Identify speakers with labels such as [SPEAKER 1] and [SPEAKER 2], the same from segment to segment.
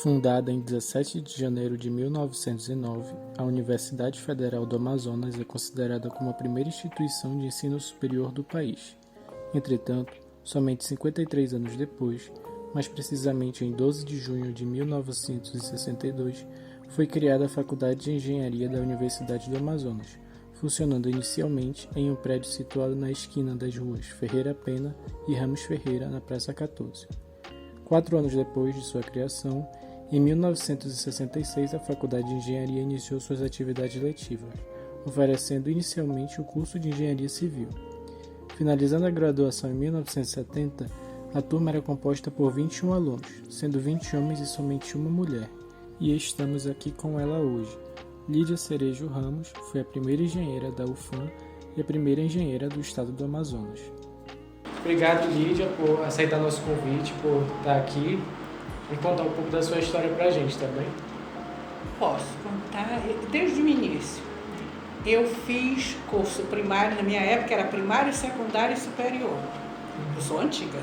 [SPEAKER 1] Fundada em 17 de janeiro de 1909, a Universidade Federal do Amazonas é considerada como a primeira instituição de ensino superior do país. Entretanto, somente 53 anos depois, mais precisamente em 12 de junho de 1962, foi criada a Faculdade de Engenharia da Universidade do Amazonas, funcionando inicialmente em um prédio situado na esquina das ruas Ferreira Pena e Ramos Ferreira, na Praça 14. 4 anos depois de sua criação, em 1966, a Faculdade de Engenharia iniciou suas atividades letivas, oferecendo inicialmente o curso de Engenharia Civil. Finalizando a graduação em 1970, a turma era composta por 21 alunos, sendo 20 homens e somente uma mulher, e estamos aqui com ela hoje. Lídia Cerejo Ramos foi a primeira engenheira da UFAM e a primeira engenheira do estado do Amazonas. Obrigado, Lídia, por aceitar nosso convite, por estar aqui e contar um pouco da sua história para a gente, tá bem?
[SPEAKER 2] Posso contar desde o início. Eu fiz curso primário, na minha época era primário, secundário e superior. Eu sou antiga.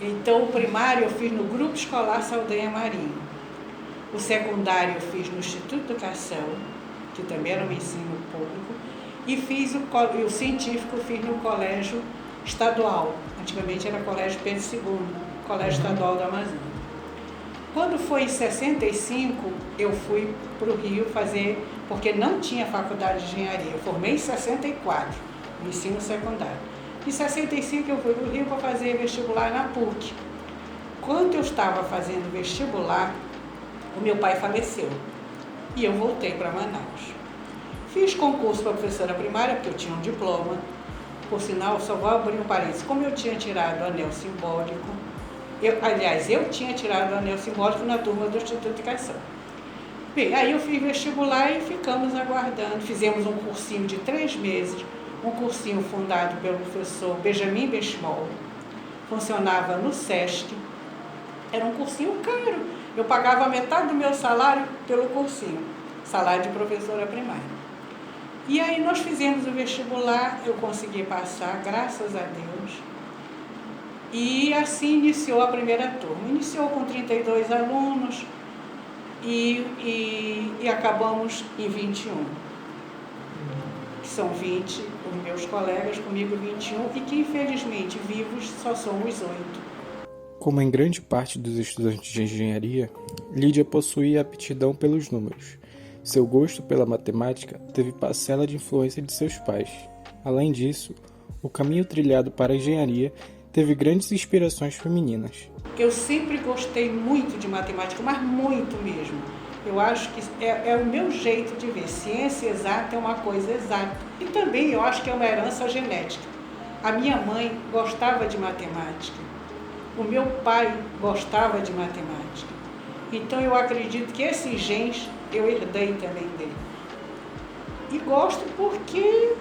[SPEAKER 2] Então o primário eu fiz no Grupo Escolar Saldanha Marinho. O secundário eu fiz no Instituto de Educação, que também era um ensino público, e fiz o científico eu fiz no Colégio Estadual. Antigamente era Colégio Pedro II, Colégio Estadual do Amazonas. Quando foi em 65, eu fui para o Rio fazer, porque não tinha faculdade de engenharia. Eu formei em 64, no ensino secundário. Em 65 eu fui para o Rio para fazer vestibular na PUC. Quando eu estava fazendo vestibular, o meu pai faleceu e eu voltei para Manaus. Fiz concurso para professora primária, porque eu tinha um diploma. Por sinal, só vou abrir um parênteses. Como eu tinha tirado o anel simbólico, eu tinha tirado o anel simbólico na turma do Instituto de Educação. Bem, aí eu fiz vestibular e ficamos aguardando. Fizemos um cursinho de 3 meses, um cursinho fundado pelo professor Benjamin Benchimol. Funcionava no SESC. Era um cursinho caro. Eu pagava metade do meu salário pelo cursinho, salário de professora primária. E aí nós fizemos o vestibular, eu consegui passar, graças a Deus. E assim iniciou a primeira turma. Iniciou com 32 alunos e acabamos em 21. Que são 20 os meus colegas, comigo 21, e que infelizmente vivos só somos 8.
[SPEAKER 1] Como em grande parte dos estudantes de engenharia, Lídia possuía aptidão pelos números. Seu gosto pela matemática teve parcela de influência de seus pais. Além disso, o caminho trilhado para a engenharia teve grandes inspirações femininas.
[SPEAKER 2] Eu sempre gostei muito de matemática, mas muito mesmo. Eu acho que é o meu jeito de ver. Ciência exata é uma coisa exata. E também eu acho que é uma herança genética. A minha mãe gostava de matemática. O meu pai gostava de matemática. Então eu acredito que esses genes eu herdei também dele. E gosto porque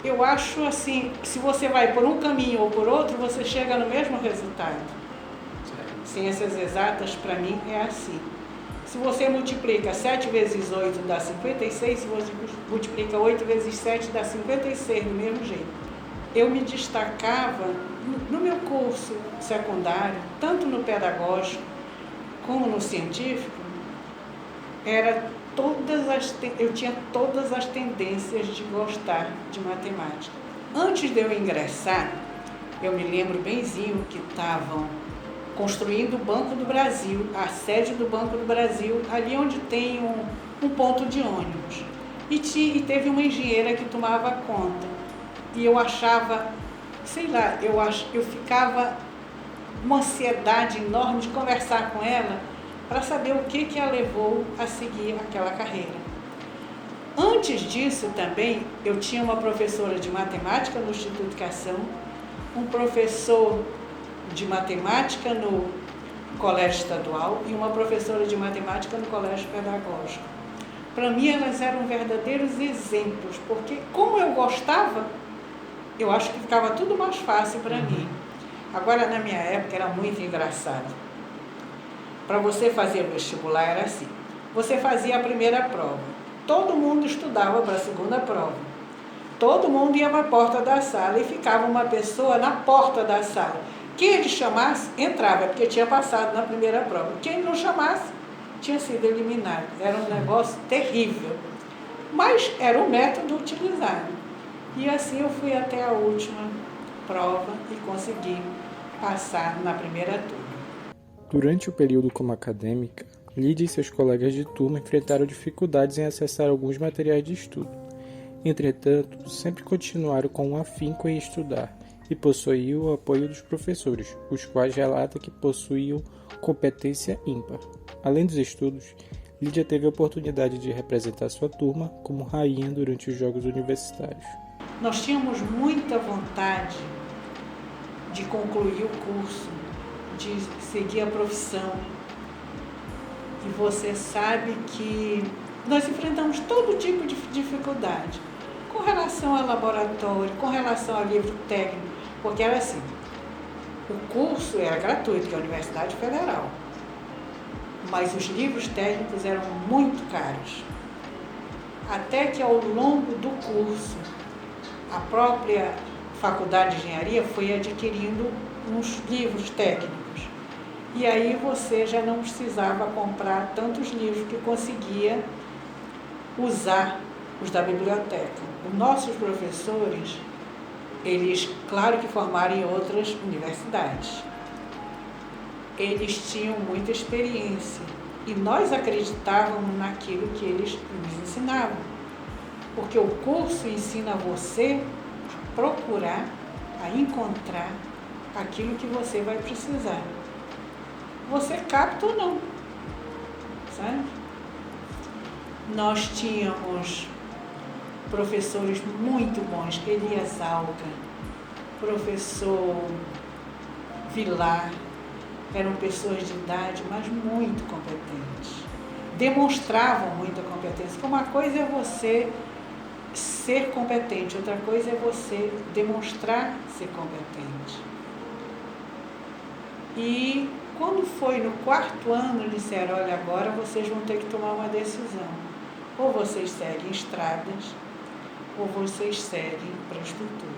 [SPEAKER 2] eu acho assim, que se você vai por um caminho ou por outro, você chega no mesmo resultado. Ciências exatas, para mim, é assim. Se você multiplica 7 vezes 8 dá 56, se você multiplica 8 vezes 7 dá 56, do mesmo jeito. Eu me destacava no meu curso secundário, tanto no pedagógico como no científico, eu tinha todas as tendências de gostar de matemática. Antes de eu ingressar, eu me lembro benzinho que estavam construindo o Banco do Brasil, a sede do Banco do Brasil, ali onde tem um ponto de ônibus. E teve uma engenheira que tomava conta. E eu achava, sei lá, eu ficava uma ansiedade enorme de conversar com ela para saber o que a levou a seguir aquela carreira. Antes disso também, eu tinha uma professora de matemática no Instituto de Educação, um professor de matemática no Colégio Estadual e uma professora de matemática no Colégio Pedagógico. Para mim, elas eram verdadeiros exemplos, porque como eu gostava, eu acho que ficava tudo mais fácil para mim. Agora, na minha época, era muito engraçado. Para você fazer o vestibular era assim. Você fazia a primeira prova. Todo mundo estudava para a segunda prova. Todo mundo ia para a porta da sala e ficava uma pessoa na porta da sala. Quem ele chamasse, entrava, porque tinha passado na primeira prova. Quem não chamasse, tinha sido eliminado. Era um negócio terrível. Mas era o método utilizado. E assim eu fui até a última prova e consegui passar na primeira turma.
[SPEAKER 1] Durante o período como acadêmica, Lídia e seus colegas de turma enfrentaram dificuldades em acessar alguns materiais de estudo. Entretanto, sempre continuaram com um afinco em estudar e possuíam o apoio dos professores, os quais relatam que possuíam competência ímpar. Além dos estudos, Lídia teve a oportunidade de representar sua turma como rainha durante os Jogos Universitários.
[SPEAKER 2] Nós tínhamos muita vontade de concluir o curso, de seguir a profissão. E você sabe que nós enfrentamos todo tipo de dificuldade, com relação ao laboratório, com relação ao livro técnico, porque era assim, o curso era gratuito, que é a Universidade Federal, mas os livros técnicos eram muito caros. Até que ao longo do curso, a própria Faculdade de Engenharia foi adquirindo uns livros técnicos. E aí você já não precisava comprar tantos livros que conseguia usar os da biblioteca. Os nossos professores, eles, claro que formaram em outras universidades. Eles tinham muita experiência e nós acreditávamos naquilo que eles nos ensinavam. Porque o curso ensina você a procurar, a encontrar aquilo que você vai precisar. Você capta ou não, sabe? Nós tínhamos professores muito bons, Elias Alca, professor Vilar, eram pessoas de idade, mas muito competentes. Demonstravam muita competência, porque uma coisa é você ser competente, outra coisa é você demonstrar ser competente. E quando foi no 4º ano, disseram, olha, agora vocês vão ter que tomar uma decisão. Ou vocês seguem estradas, ou vocês seguem para a estrutura.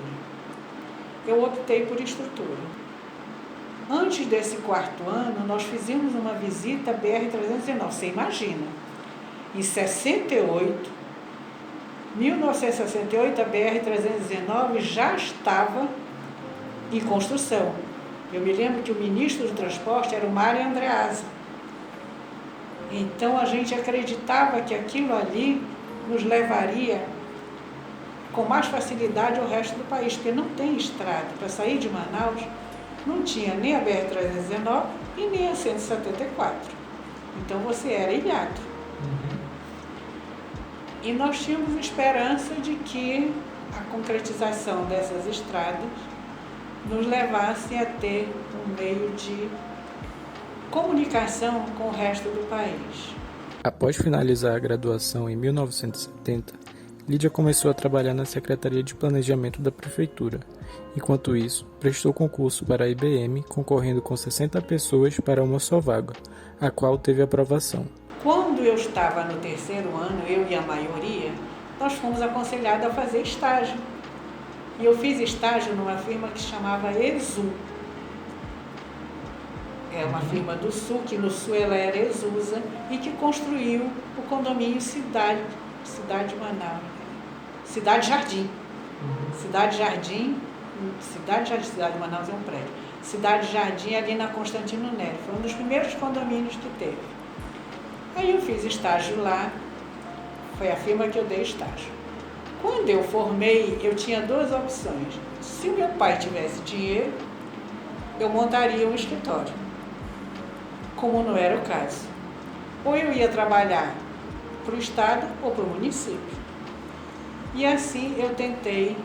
[SPEAKER 2] Eu optei por estrutura. Antes desse 4º ano, nós fizemos uma visita à BR-319, você imagina. Em 1968, a BR-319 já estava em construção. Eu me lembro que o ministro do transporte era o Mário Andreasa. Então a gente acreditava que aquilo ali nos levaria com mais facilidade ao resto do país, porque não tem estrada. Para sair de Manaus, não tinha nem a BR-319 e nem a 174. Então você era ilhado. E nós tínhamos esperança de que a concretização dessas estradas nos levasse a ter um meio de comunicação com o resto do país.
[SPEAKER 1] Após finalizar a graduação em 1970, Lídia começou a trabalhar na Secretaria de Planejamento da Prefeitura. Enquanto isso, prestou concurso para a IBM, concorrendo com 60 pessoas para uma só vaga, a qual teve aprovação.
[SPEAKER 2] Quando eu estava no 3º ano, eu e a maioria, nós fomos aconselhados a fazer estágio. E eu fiz estágio numa firma que se chamava Exu. É uma firma do Sul, que no Sul ela era Exusa, e que construiu o condomínio Cidade Manaus. Cidade Jardim. Cidade Jardim, Cidade Manaus é um prédio. Cidade Jardim ali na Constantino Nery. Foi um dos primeiros condomínios que teve. Aí eu fiz estágio lá, foi a firma que eu dei estágio. Quando eu formei, eu tinha 2 opções. Se meu pai tivesse dinheiro, eu montaria um escritório. Como não era o caso. Ou eu ia trabalhar para o estado ou para o município. E assim eu tentei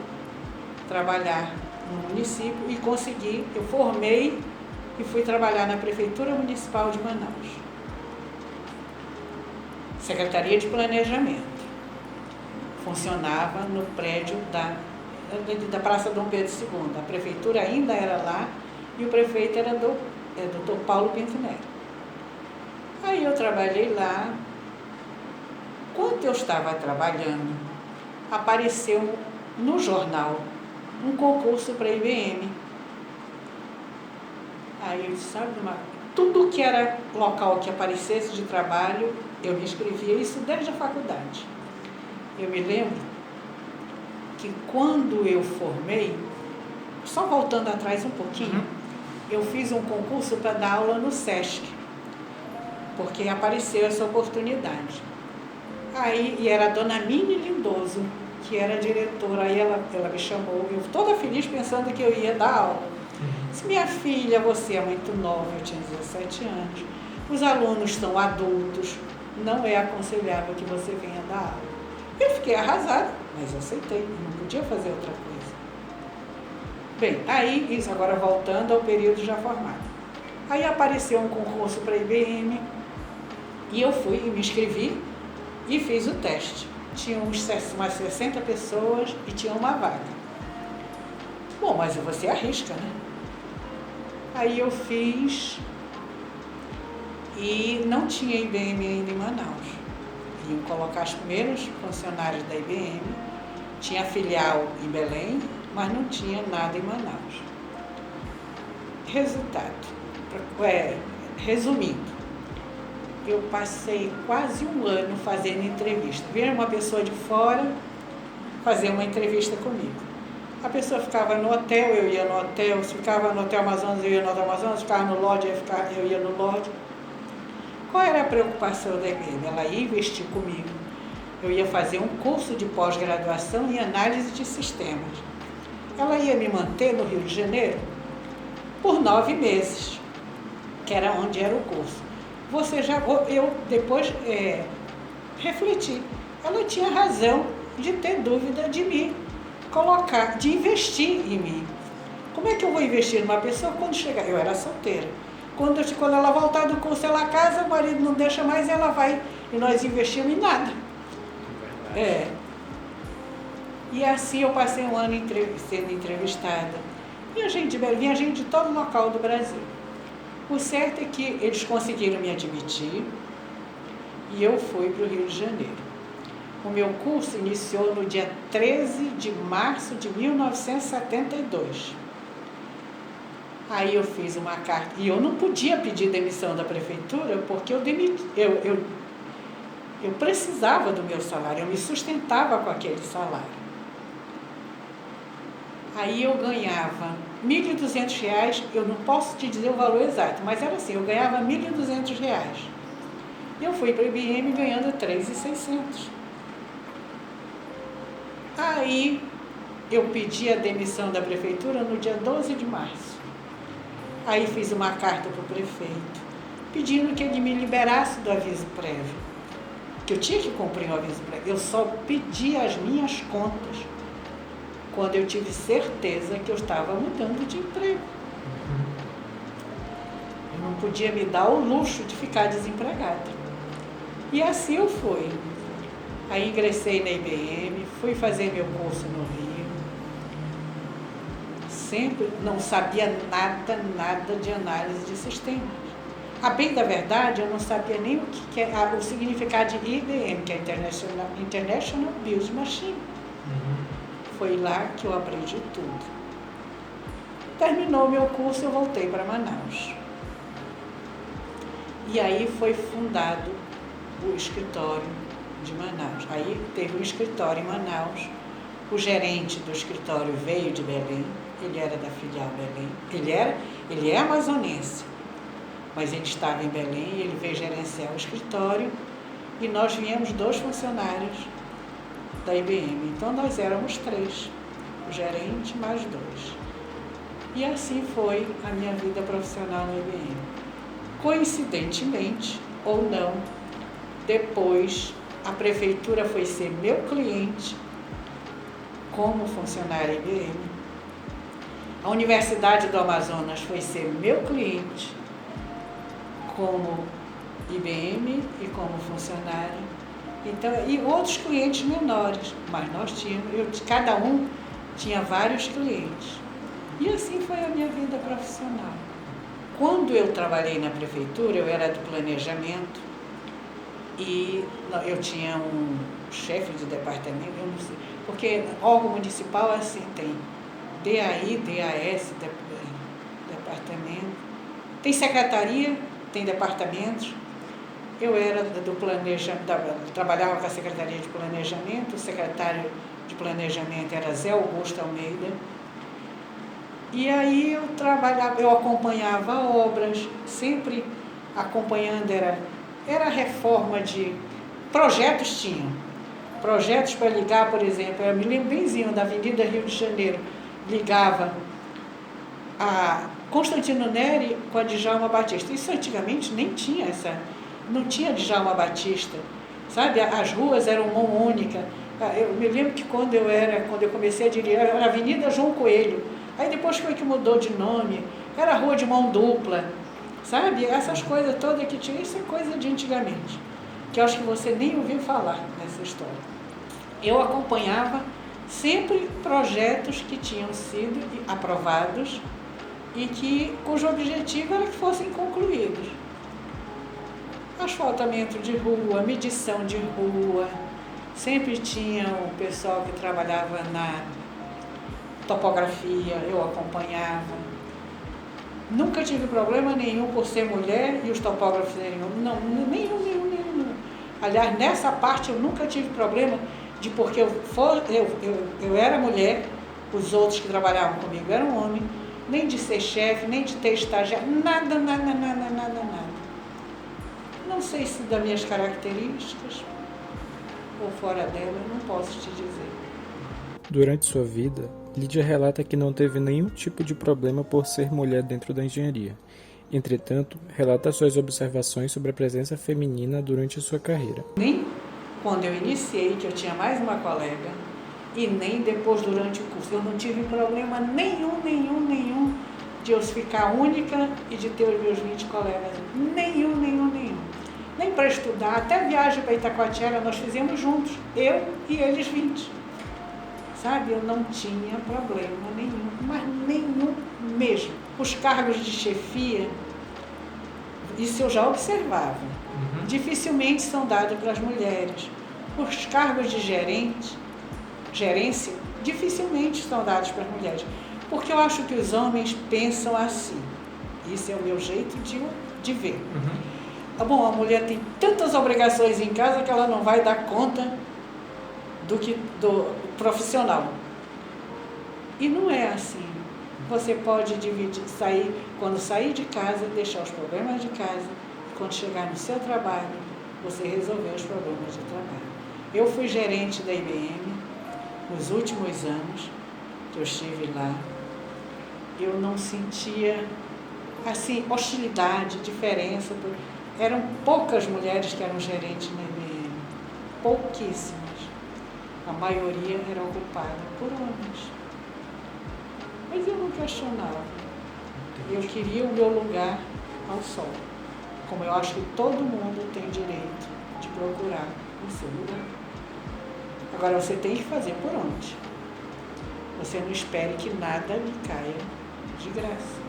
[SPEAKER 2] trabalhar no município e consegui. Eu formei e fui trabalhar na Prefeitura Municipal de Manaus. Secretaria de Planejamento. Funcionava no prédio da Praça Dom Pedro II. A prefeitura ainda era lá e o prefeito era Dr. Paulo Pinto Neto. Aí eu trabalhei lá. Quando eu estava trabalhando, apareceu no jornal um concurso para a IBM. Aí eu disse, sabe, tudo que era local que aparecesse de trabalho, eu me inscrevia, isso desde a faculdade. Eu me lembro que quando eu formei, só voltando atrás um pouquinho, eu fiz um concurso para dar aula no SESC, porque apareceu essa oportunidade. Aí, e era a dona Mini Lindoso, que era a diretora, aí ela me chamou, eu toda feliz pensando que eu ia dar aula. Disse, minha filha, você é muito nova, eu tinha 17 anos, os alunos estão adultos, não é aconselhável que você venha dar aula. Eu fiquei arrasada, mas aceitei, não podia fazer outra coisa. Bem, aí, isso agora voltando ao período já formado. Aí apareceu um concurso para a IBM, e eu fui e me inscrevi e fiz o teste. Tinha umas 60 pessoas e tinha uma vaga. Bom, mas você arrisca, né? Aí eu fiz e não tinha IBM ainda em Manaus. Iam colocar os primeiros funcionários da IBM, tinha filial em Belém, mas não tinha nada em Manaus. Resultado, resumindo, eu passei quase um ano fazendo entrevista. Vinha uma pessoa de fora fazer uma entrevista comigo. A pessoa ficava no hotel, eu ia no hotel, se ficava no Hotel Amazonas, eu ia no Hotel Amazonas, se ficava no Lodge, eu ia no Lodge. Qual era a preocupação da IBM? Ela ia investir comigo. Eu ia fazer um curso de pós-graduação em análise de sistemas. Ela ia me manter no Rio de Janeiro por 9 meses, que era onde era o curso. Eu depois refleti. Ela tinha razão de ter dúvida de me colocar, de investir em mim. Como é que eu vou investir numa pessoa quando chegar? Eu era solteira. Quando ela voltar do curso, ela casa, o marido não deixa mais, ela vai. E nós investimos em nada. E assim eu passei um ano sendo entrevistada. Vinha gente de todo local do Brasil. O certo é que eles conseguiram me admitir e eu fui para o Rio de Janeiro. O meu curso iniciou no dia 13 de março de 1972. Aí eu fiz uma carta, e eu não podia pedir demissão da prefeitura, porque eu precisava do meu salário, eu me sustentava com aquele salário. Aí eu ganhava R$ 1.200, eu não posso te dizer o valor exato, mas era assim, eu ganhava R$ 1.200. E eu fui para a IBM ganhando R$ 3.600. Aí eu pedi a demissão da prefeitura no dia 12 de março. Aí fiz uma carta para o prefeito, pedindo que ele me liberasse do aviso prévio, que eu tinha que cumprir o aviso prévio. Eu só pedi as minhas contas quando eu tive certeza que eu estava mudando de emprego. Eu não podia me dar o luxo de ficar desempregada. E assim eu fui. Aí ingressei na IBM, fui fazer meu curso no Rio. Sempre não sabia nada de análise de sistemas. A bem da verdade, eu não sabia nem o que é o significado de IBM, que é International Business Machine. Foi lá que eu aprendi tudo. Terminou meu curso, eu voltei para Manaus. E aí foi fundado o escritório de Manaus. Aí teve um escritório em Manaus. O gerente do escritório veio de Belém, ele era da filial Belém. Ele é amazonense, mas ele estava em Belém e ele veio gerenciar o escritório. E nós viemos 2 funcionários da IBM. Então nós éramos 3, o gerente mais 2. E assim foi a minha vida profissional na IBM. Coincidentemente, ou não, depois a prefeitura foi ser meu cliente como funcionária IBM. A Universidade do Amazonas foi ser meu cliente como IBM e como funcionária. Então, e outros clientes menores, mas nós tínhamos, cada um tinha vários clientes. E assim foi a minha vida profissional. Quando eu trabalhei na prefeitura, eu era do planejamento e eu tinha um chefe de departamento, eu não sei, porque órgão municipal assim tem DAI, DAS, departamento, Tem secretaria, tem departamentos. Eu era do planejamento, trabalhava com a Secretaria de Planejamento, o secretário de Planejamento era Zé Augusto Almeida. E aí eu acompanhava obras, sempre acompanhando, era reforma de projetos tinham. Projetos para ligar, por exemplo, eu me lembro benzinho da Avenida Rio de Janeiro, ligava a Constantino Neri com a Djalma Batista. Isso antigamente nem tinha não tinha Djalma Batista, sabe? As ruas eram mão única. Eu me lembro que quando eu comecei a dirigir, era a Avenida João Coelho. Aí depois foi que mudou de nome, era rua de mão dupla, sabe? Essas coisas todas que tinha, isso é coisa de antigamente, que eu acho que você nem ouviu falar nessa história. Eu acompanhava sempre projetos que tinham sido aprovados e cujo objetivo era que fossem concluídos. Asfaltamento de rua, medição de rua, sempre tinha o pessoal que trabalhava na topografia, eu acompanhava. Nunca tive problema nenhum por ser mulher e os topógrafos nenhum. Aliás, nessa parte eu nunca tive problema porque eu era mulher, os outros que trabalhavam comigo eram homens, nem de ser chefe, nem de ter estagiário, nada. Não sei se das minhas características ou fora dela, não posso te dizer.
[SPEAKER 1] Durante sua vida, Lídia relata que não teve nenhum tipo de problema por ser mulher dentro da engenharia. Entretanto, relata suas observações sobre a presença feminina durante sua carreira.
[SPEAKER 2] Nem quando eu iniciei, que eu tinha mais uma colega, e nem depois durante o curso. Eu não tive problema nenhum de eu ficar única e de ter os meus 20 colegas. Nenhum. Nem para estudar, até viagem para Itacoatiara nós fizemos juntos, eu e eles 20. Sabe, eu não tinha problema nenhum, mas nenhum mesmo. Os cargos de chefia, isso eu já observava, dificilmente são dados para as mulheres. Os cargos de gerência, dificilmente são dados para as mulheres. Porque eu acho que os homens pensam assim. Isso é o meu jeito de ver. Bom, a mulher tem tantas obrigações em casa que ela não vai dar conta do profissional. E não é assim. Você pode quando sair de casa, deixar os problemas de casa, e quando chegar no seu trabalho, você resolver os problemas de trabalho. Eu fui gerente da IBM nos últimos anos que eu estive lá. Eu não sentia assim hostilidade, diferença. Eram poucas mulheres que eram gerentes na IBM, pouquíssimas. A maioria era ocupada por homens. Mas eu não questionava. Eu queria o meu lugar ao sol. Como eu acho que todo mundo tem direito de procurar o seu lugar. Agora você tem que fazer por onde. Você não espere que nada lhe caia de graça.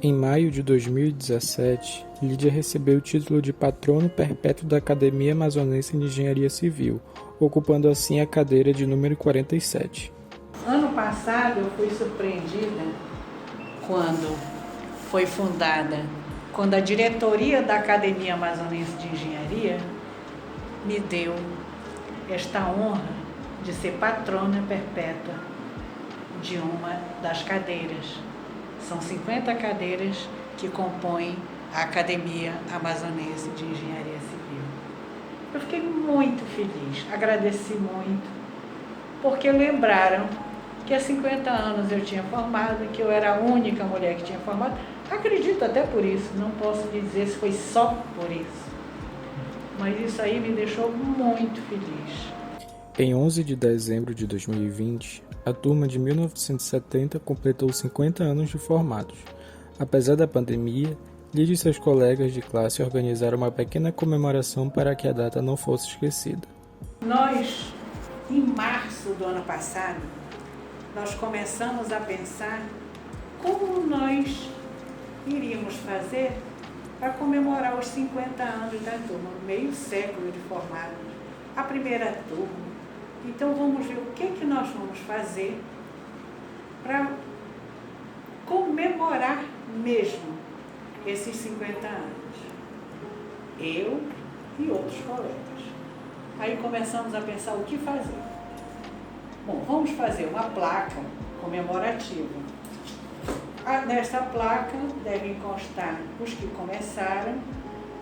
[SPEAKER 1] Em maio de 2017, Lídia recebeu o título de patrono perpétuo da Academia Amazonense de Engenharia Civil, ocupando assim a cadeira de número 47.
[SPEAKER 2] Ano passado eu fui surpreendida quando foi fundada, quando a diretoria da Academia Amazonense de Engenharia me deu esta honra de ser patrona perpétua de uma das cadeiras. São 50 cadeiras que compõem a Academia Amazonense de Engenharia Civil. Eu fiquei muito feliz, agradeci muito, porque lembraram que há 50 anos eu tinha formado, que eu era a única mulher que tinha formado. Acredito até por isso, não posso lhe dizer se foi só por isso. Mas isso aí me deixou muito feliz.
[SPEAKER 1] Em 11 de dezembro de 2020, a turma de 1970 completou 50 anos de formados. Apesar da pandemia, Lídia e seus colegas de classe organizaram uma pequena comemoração para que a data não fosse esquecida.
[SPEAKER 2] Nós, em março do ano passado, nós começamos a pensar como nós iríamos fazer para comemorar os 50 anos da turma, meio século de formado, a primeira turma. Então vamos ver o que nós vamos fazer para comemorar mesmo esses 50 anos. Eu e outros colegas. Aí começamos a pensar o que fazer. Bom, vamos fazer uma placa comemorativa. Nesta placa devem constar os que começaram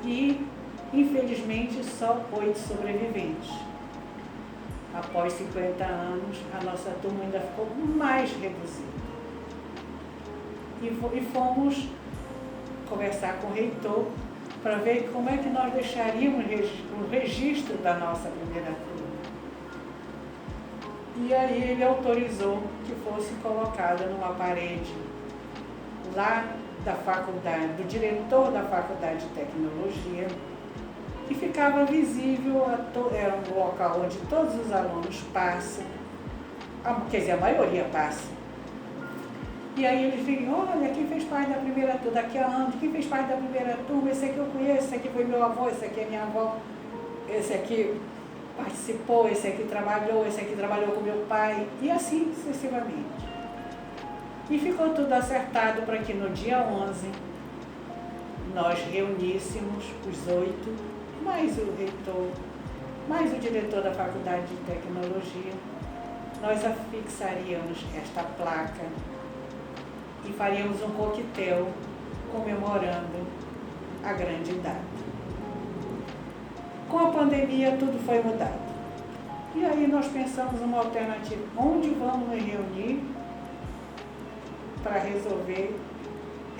[SPEAKER 2] e, infelizmente, só 8 sobreviventes. Após 50 anos, a nossa turma ainda ficou mais reduzida. E fomos conversar com o reitor para ver como é que nós deixaríamos o registro da nossa primeira turma. E aí ele autorizou que fosse colocada numa parede lá da faculdade, do diretor da Faculdade de Tecnologia, que ficava visível, era um local onde todos os alunos passam, quer dizer, a maioria passa. E aí eles viram, olha, quem fez parte da primeira turma, daqui a anos, quem fez parte da primeira turma, esse aqui eu conheço, esse aqui foi meu avô, esse aqui é minha avó, esse aqui participou, esse aqui trabalhou com meu pai, e assim sucessivamente. E ficou tudo acertado para que no dia 11 nós reuníssemos os 8, mais o reitor, mais o diretor da Faculdade de Tecnologia. Nós afixaríamos esta placa e faríamos um coquetel comemorando a grande data. Com a pandemia tudo foi mudado. E aí nós pensamos uma alternativa. Onde vamos nos reunir para resolver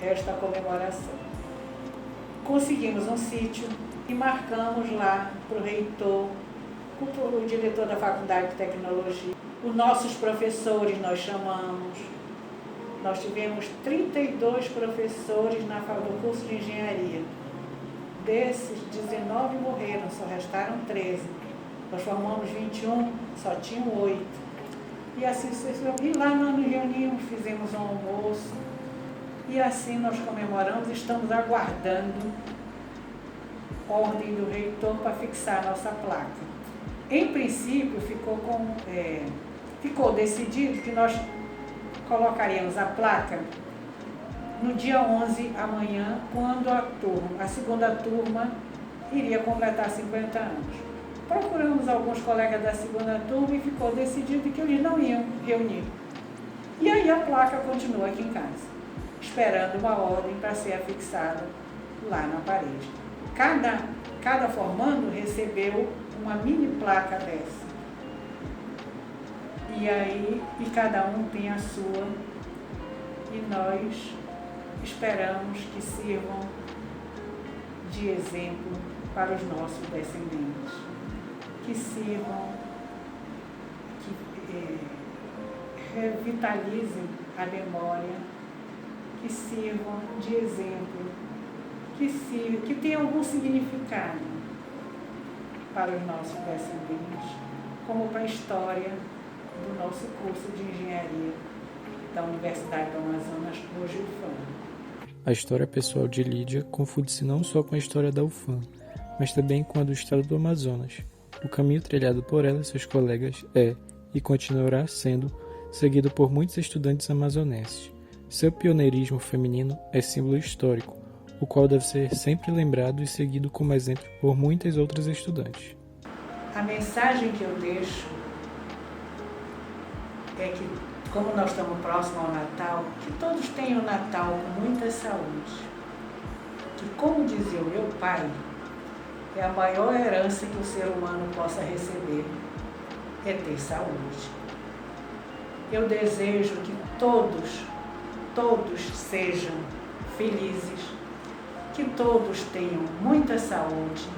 [SPEAKER 2] esta comemoração? Conseguimos um sítio e marcamos lá para o reitor, o diretor da Faculdade de Tecnologia, os nossos professores nós chamamos. Nós tivemos 32 professores do curso de engenharia. Desses, 19 morreram, só restaram 13. Nós formamos 21, só tinham 8. E assim, e lá nós nos reunimos, fizemos um almoço. E assim nós comemoramos, estamos aguardando a ordem do reitor para fixar a nossa placa. Em princípio, ficou decidido que nós colocaríamos a placa no dia 11, amanhã, quando a segunda turma iria completar 50 anos. Procuramos alguns colegas da segunda turma e ficou decidido que eles não iam reunir. E aí a placa continua aqui em casa, esperando uma ordem para ser afixada lá na parede. Cada formando recebeu uma mini placa dessa. E cada um tem a sua, e nós esperamos que sirvam de exemplo para os nossos descendentes, que sirvam, que revitalizem a memória, que sirvam de exemplo, que tenham algum significado para os nossos descendentes, como para a história do nosso curso de engenharia da Universidade do Amazonas, hoje UFAM.
[SPEAKER 1] A história pessoal de Lídia confunde-se não só com a história da UFAM, mas também com a do estado do Amazonas. O caminho trilhado por ela e seus colegas é, e continuará sendo, seguido por muitos estudantes amazonenses. Seu pioneirismo feminino é símbolo histórico, o qual deve ser sempre lembrado e seguido como exemplo por muitas outras estudantes.
[SPEAKER 2] A mensagem que eu deixo é que, como nós estamos próximos ao Natal, que todos tenham o Natal com muita saúde. Que, como dizia o meu pai, é a maior herança que o ser humano possa receber, é ter saúde. Eu desejo que todos sejam felizes, que todos tenham muita saúde,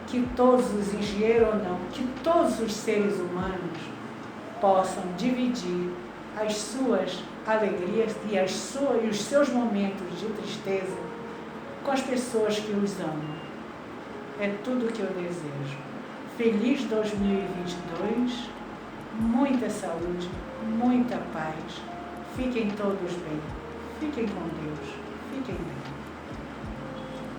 [SPEAKER 2] que todos os engenheiros ou não, que todos os seres humanos possam dividir as suas alegrias e os seus momentos de tristeza com as pessoas que os amam. É tudo o que eu desejo. Feliz 2022, muita saúde, muita paz. Fiquem todos bem. Fiquem com Deus. Fiquem bem.